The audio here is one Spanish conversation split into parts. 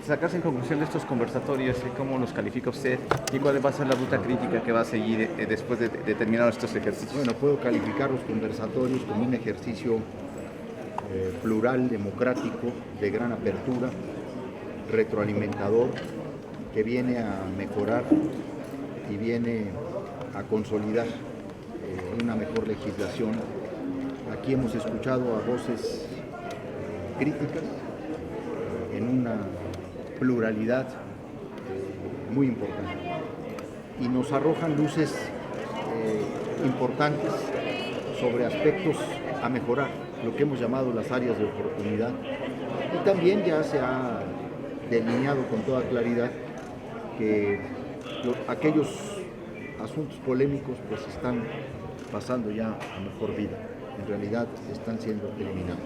sacarse en conclusión de estos conversatorios, ¿cómo los califica usted? ¿Y cuál va a ser la ruta crítica que va a seguir después de terminar estos ejercicios? Bueno, puedo calificar los conversatorios como un ejercicio plural, democrático, de gran apertura, retroalimentador, que viene a mejorar y viene a consolidar una mejor legislación. Aquí hemos escuchado a voces críticas en una pluralidad muy importante y nos arrojan luces importantes sobre aspectos a mejorar, lo que hemos llamado las áreas de oportunidad, y también ya se ha delineado con toda claridad que aquellos asuntos polémicos pues están pasando ya a mejor vida, en realidad están siendo eliminados.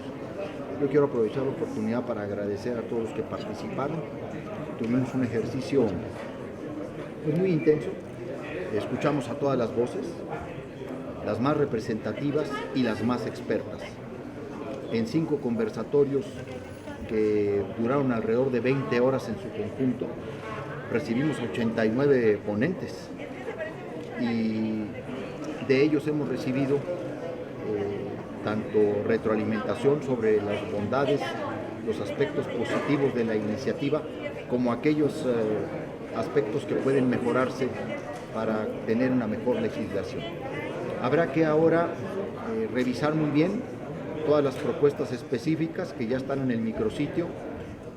Yo quiero aprovechar la oportunidad para agradecer a todos los que participaron. Tuvimos un ejercicio pues, muy intenso, escuchamos a todas las voces, las más representativas y las más expertas, en 5 conversatorios que duraron alrededor de 20 horas en su conjunto. Recibimos 89 ponentes y de ellos hemos recibido tanto retroalimentación sobre las bondades, los aspectos positivos de la iniciativa, como aquellos aspectos que pueden mejorarse para tener una mejor legislación. Habrá que ahora revisar muy bien todas las propuestas específicas que ya están en el micrositio,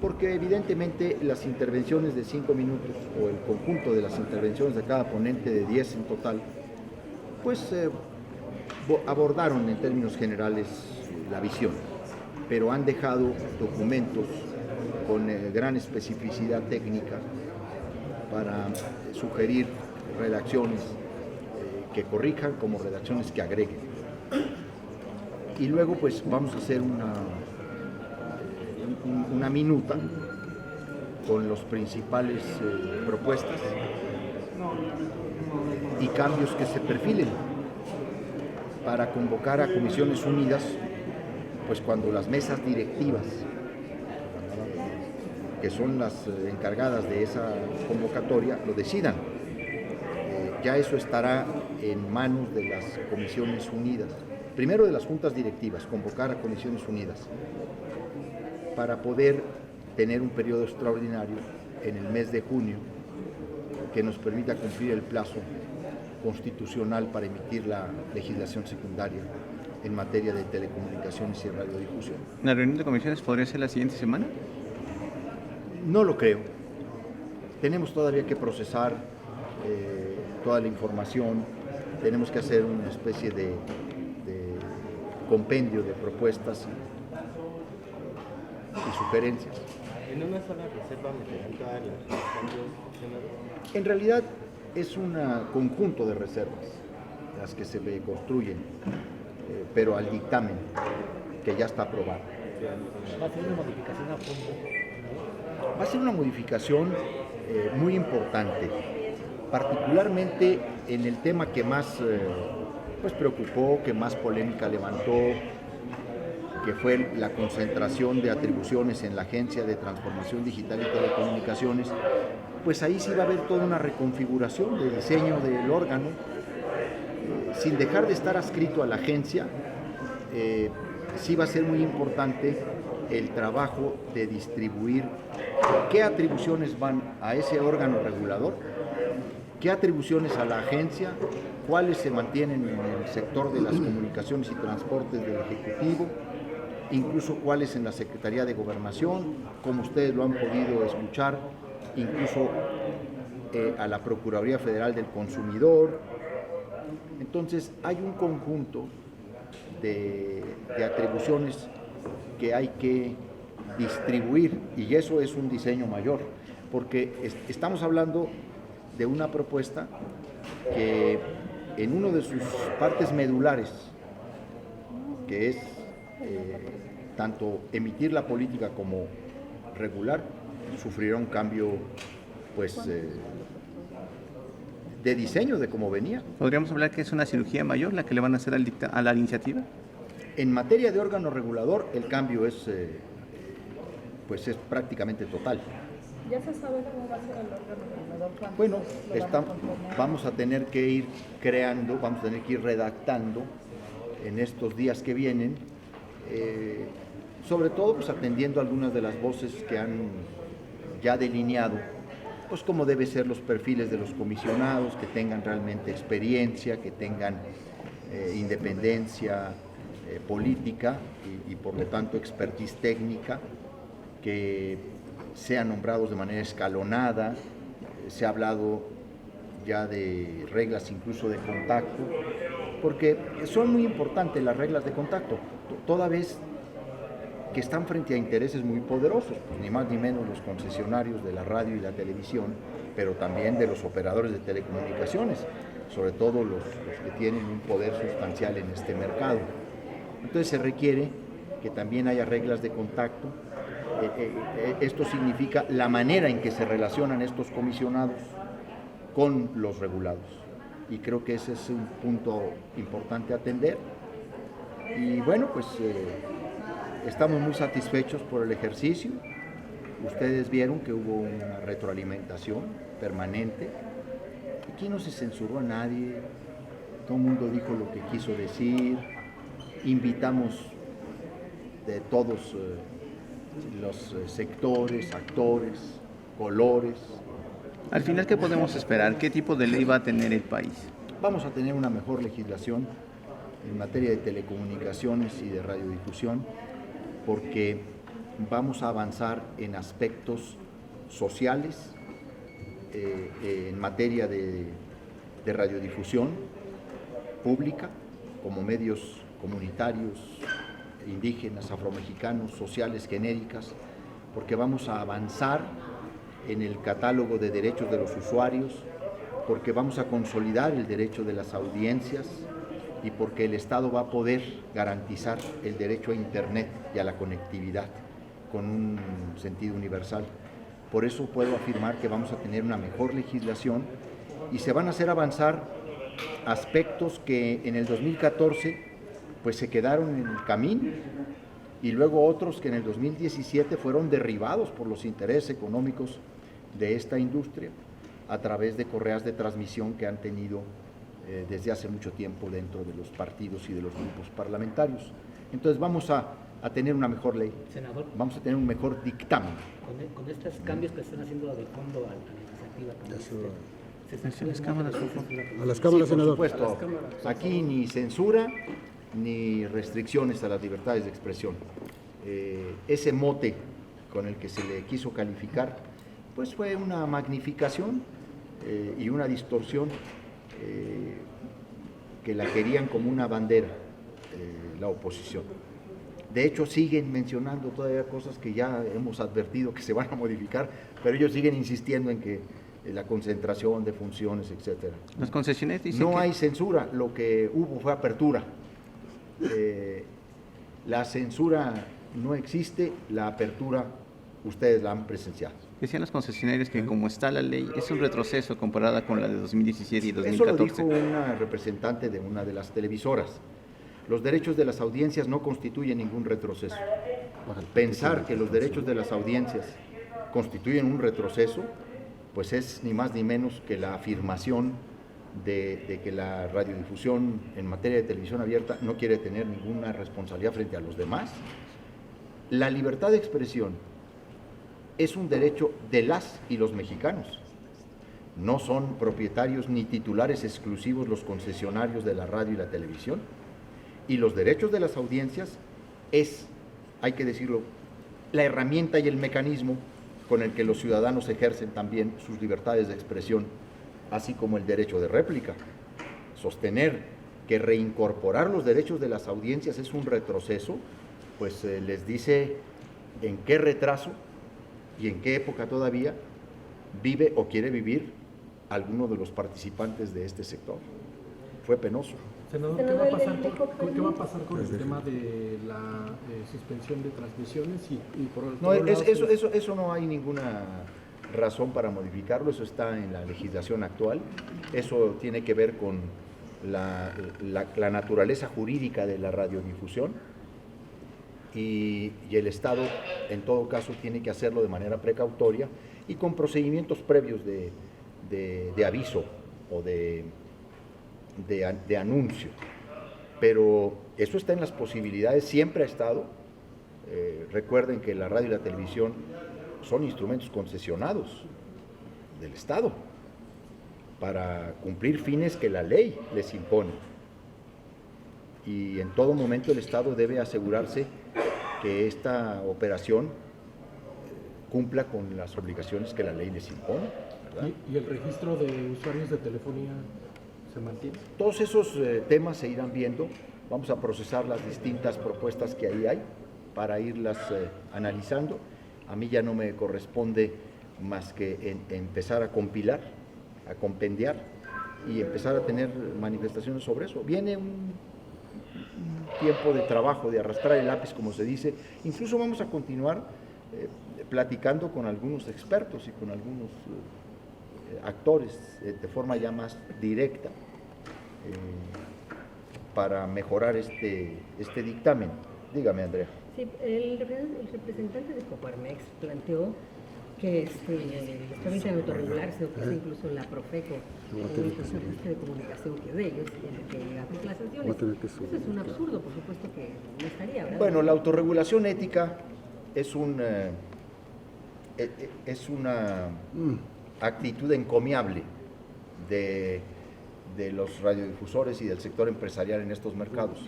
porque evidentemente las intervenciones de 5 minutos o el conjunto de las intervenciones de cada ponente de 10 en total, pues abordaron en términos generales la visión, pero han dejado documentos con gran especificidad técnica para sugerir redacciones que corrijan como redacciones que agreguen. Y luego pues vamos a hacer una minuta con las principales propuestas y cambios que se perfilen para convocar a comisiones unidas, pues cuando las mesas directivas, que son las encargadas de esa convocatoria, lo decidan. Ya eso estará en manos de las comisiones unidas. Primero de las juntas directivas, convocar a comisiones unidas para poder tener un periodo extraordinario en el mes de junio que nos permita cumplir el plazo constitucional para emitir la legislación secundaria en materia de telecomunicaciones y radiodifusión. ¿La reunión de comisiones podría ser la siguiente semana? No lo creo. Tenemos todavía que procesar toda la información, tenemos que hacer una especie de compendio de propuestas y sugerencias. ¿En una sola reserva meterán todas los cambios mencionados? En realidad es un conjunto de reservas las que se construyen, pero al dictamen que ya está aprobado. ¿Va a ser una modificación a fondo? Va a ser una modificación muy importante, particularmente en el tema que más pues preocupó, que más polémica levantó, que fue la concentración de atribuciones en la Agencia de Transformación Digital y Telecomunicaciones. Pues ahí sí va a haber toda una reconfiguración de diseño del órgano, sin dejar de estar adscrito a la agencia. Sí va a ser muy importante el trabajo de distribuir qué atribuciones van a ese órgano regulador, qué atribuciones a la agencia, cuáles se mantienen en el sector de las comunicaciones y transportes del Ejecutivo, incluso cuáles en la Secretaría de Gobernación, como ustedes lo han podido escuchar, incluso a la Procuraduría Federal del Consumidor. Entonces hay un conjunto de atribuciones que hay que distribuir, y eso es un diseño mayor, porque estamos hablando de una propuesta que en una de sus partes medulares, que es tanto emitir la política como regular, sufrirá un cambio pues de diseño de cómo venía. ¿Podríamos hablar que es una cirugía mayor la que le van a hacer a la iniciativa? En materia de órgano regulador, el cambio es, pues es prácticamente total. ¿Ya se sabe cómo va a ser el órgano regulador? ¿Cuántos Bueno, lo van a conformar? vamos a tener que ir creando, vamos a tener que ir redactando en estos días que vienen, sobre todo pues atendiendo algunas de las voces que han ya delineado, pues cómo deben ser los perfiles de los comisionados, que tengan realmente experiencia, que tengan independencia política y por lo tanto expertise técnica, que sean nombrados de manera escalonada. Se ha hablado ya de reglas incluso de contacto, porque son muy importantes las reglas de contacto, toda vez que están frente a intereses muy poderosos, pues ni más ni menos los concesionarios de la radio y la televisión, pero también de los operadores de telecomunicaciones, sobre todo los que tienen un poder sustancial en este mercado. Entonces se requiere que también haya reglas de contacto. Esto significa la manera en que se relacionan estos comisionados con los regulados. Y creo que ese es un punto importante a atender. Y bueno, pues estamos muy satisfechos por el ejercicio. Ustedes vieron que hubo una retroalimentación permanente. Aquí no se censuró a nadie, todo el mundo dijo lo que quiso decir. Invitamos de todos los sectores, actores, colores. Al final, ¿qué podemos esperar? ¿Qué tipo de ley va a tener el país? Vamos a tener una mejor legislación en materia de telecomunicaciones y de radiodifusión, porque vamos a avanzar en aspectos sociales, en materia de radiodifusión pública, como medios comunitarios, indígenas, afromexicanos, sociales, genéricas, porque vamos a avanzar en el catálogo de derechos de los usuarios, porque vamos a consolidar el derecho de las audiencias y porque el Estado va a poder garantizar el derecho a Internet y a la conectividad con un sentido universal. Por eso puedo afirmar que vamos a tener una mejor legislación y se van a hacer avanzar aspectos que en el 2014 pues se quedaron en el camino, y luego otros que en el 2017 fueron derribados por los intereses económicos de esta industria a través de correas de transmisión que han tenido desde hace mucho tiempo dentro de los partidos y de los grupos parlamentarios. Entonces vamos a tener una mejor ley, Senador, vamos a tener un mejor dictamen. con estos cambios que están haciendo de fondo a la iniciativa, ¿se Sí, las cámaras, por favor. A las cámaras, Sí, por senador. supuesto, aquí ni censura ni restricciones a las libertades de expresión. Ese mote con el que se le quiso calificar, pues fue una magnificación y una distorsión que la querían como una bandera, la oposición. De hecho, siguen mencionando todavía cosas que ya hemos advertido que se van a modificar, pero ellos siguen insistiendo en que la concentración de funciones, etcétera. Los concesionarios dicen No que hay censura, lo que hubo fue apertura. La censura no existe, la apertura ustedes la han presenciado. decían los concesionarios que como está la ley es un retroceso comparada con la de 2017 y Eso lo 2014. dijo una representante de una de las televisoras. Los derechos de las audiencias no constituyen ningún retroceso. Pensar que los derechos de las audiencias constituyen un retroceso, pues es ni más ni menos que la afirmación de que la radiodifusión en materia de televisión abierta no quiere tener ninguna responsabilidad frente a los demás. La libertad de expresión es un derecho de las y los mexicanos. No son propietarios ni titulares exclusivos los concesionarios de la radio y la televisión. Y los derechos de las audiencias es, hay que decirlo, la herramienta y el mecanismo con el que los ciudadanos ejercen también sus libertades de expresión, así como el derecho de réplica. Sostener que reincorporar los derechos de las audiencias es un retroceso, pues les dice en qué retraso y en qué época todavía vive o quiere vivir alguno de los participantes de este sector. Fue penoso. Senador, ¿qué va a pasar con el tema de la suspensión de transmisiones y por el No, otro lado, eso no hay ninguna razón para modificarlo, eso está en la legislación actual, eso tiene que ver con la naturaleza jurídica de la radiodifusión y el Estado en todo caso tiene que hacerlo de manera precautoria y con procedimientos previos de aviso o de anuncio. Pero eso está en las posibilidades, siempre ha estado. Recuerden que la radio y la televisión son instrumentos concesionados del Estado para cumplir fines que la ley les impone. Y en todo momento el Estado debe asegurarse que esta operación cumpla con las obligaciones que la ley les impone, ¿verdad? ¿Y el registro de usuarios de telefonía se mantiene? Todos esos temas se irán viendo. Vamos a procesar las distintas propuestas que ahí hay para irlas analizando. A mí ya no me corresponde más que empezar a compilar, a compendiar y empezar a tener manifestaciones sobre eso. Viene un tiempo de trabajo, de arrastrar el lápiz, como se dice. Incluso vamos a continuar platicando con algunos expertos y con algunos actores de forma ya más directa para mejorar este dictamen. Dígame, Andrea. Sí, el representante de Coparmex planteó que los trámites de autorregularse, o que sea incluso la Profeco, el servicio de comunicación que es de ellos, el que aplica las sanciones. Eso es un absurdo, por supuesto que no estaría, ¿verdad? Bueno, la autorregulación ética es una actitud encomiable de los radiodifusores y del sector empresarial en estos mercados.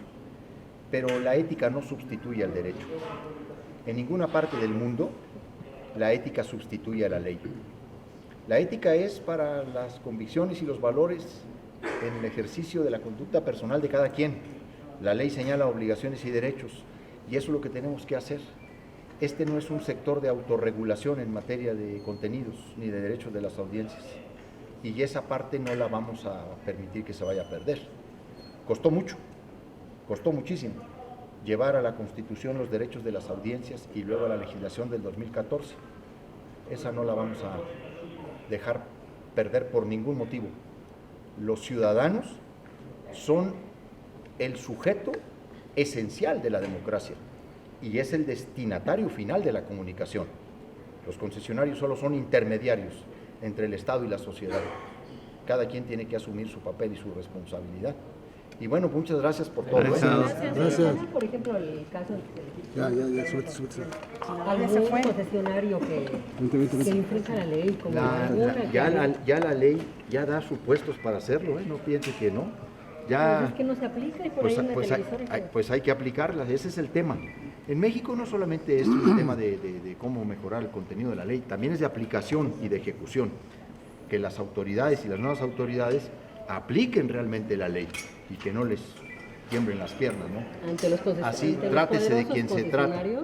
Pero la ética no sustituye al derecho. En ninguna parte del mundo la ética sustituye a la ley. La ética es para las convicciones y los valores en el ejercicio de la conducta personal de cada quien. La ley señala obligaciones y derechos, y eso es lo que tenemos que hacer. Este no es un sector de autorregulación en materia de contenidos ni de derechos de las audiencias, y esa parte no la vamos a permitir que se vaya a perder. Costó mucho, costó muchísimo llevar a la Constitución los derechos de las audiencias y luego a la legislación del 2014. Esa no la vamos a dejar perder por ningún motivo. Los ciudadanos son el sujeto esencial de la democracia y es el destinatario final de la comunicación. Los concesionarios solo son intermediarios entre el Estado y la sociedad. Cada quien tiene que asumir su papel y su responsabilidad. Y bueno, muchas gracias por todo. Gracias. Por ejemplo, el caso se algún fue. concesionario que infrinja la ley, como Ya la ley ya da supuestos para hacerlo, no piense que no. Ya, es que no se aplica y por ahí en la televisora. pues hay que aplicarlas, ese es el tema. En México no solamente es un tema de cómo mejorar el contenido de la ley, también es de aplicación y de ejecución. Que las autoridades y las nuevas autoridades apliquen realmente la ley y que no les tiemblen las piernas, ¿no? Ante los Así, trátese de quien se trate.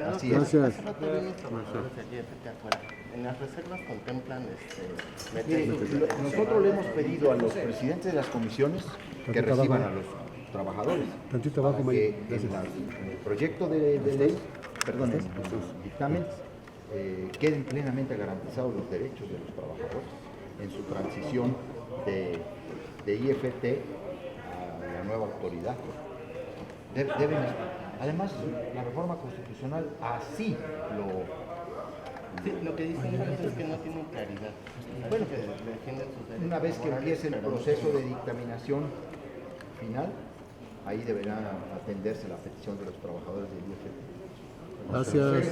Así es. Hace rato vimos trabajadores del IFT afuera. En las reservas contemplan Mire, nosotros le hemos pedido a los presidentes de las comisiones que reciban a los trabajadores para que en el proyecto de ley, perdón, en los dictámenes, queden plenamente garantizados los derechos de los trabajadores en su transición de IFT a la nueva autoridad. Además, la reforma constitucional así lo... Sí, lo que dicen ellos es que no tienen claridad. Bueno, que defienden sus derechos una vez que laborales, empiece el pero no proceso tienen- de dictaminación final, ahí deberá atenderse la petición de los trabajadores del IFT. Gracias.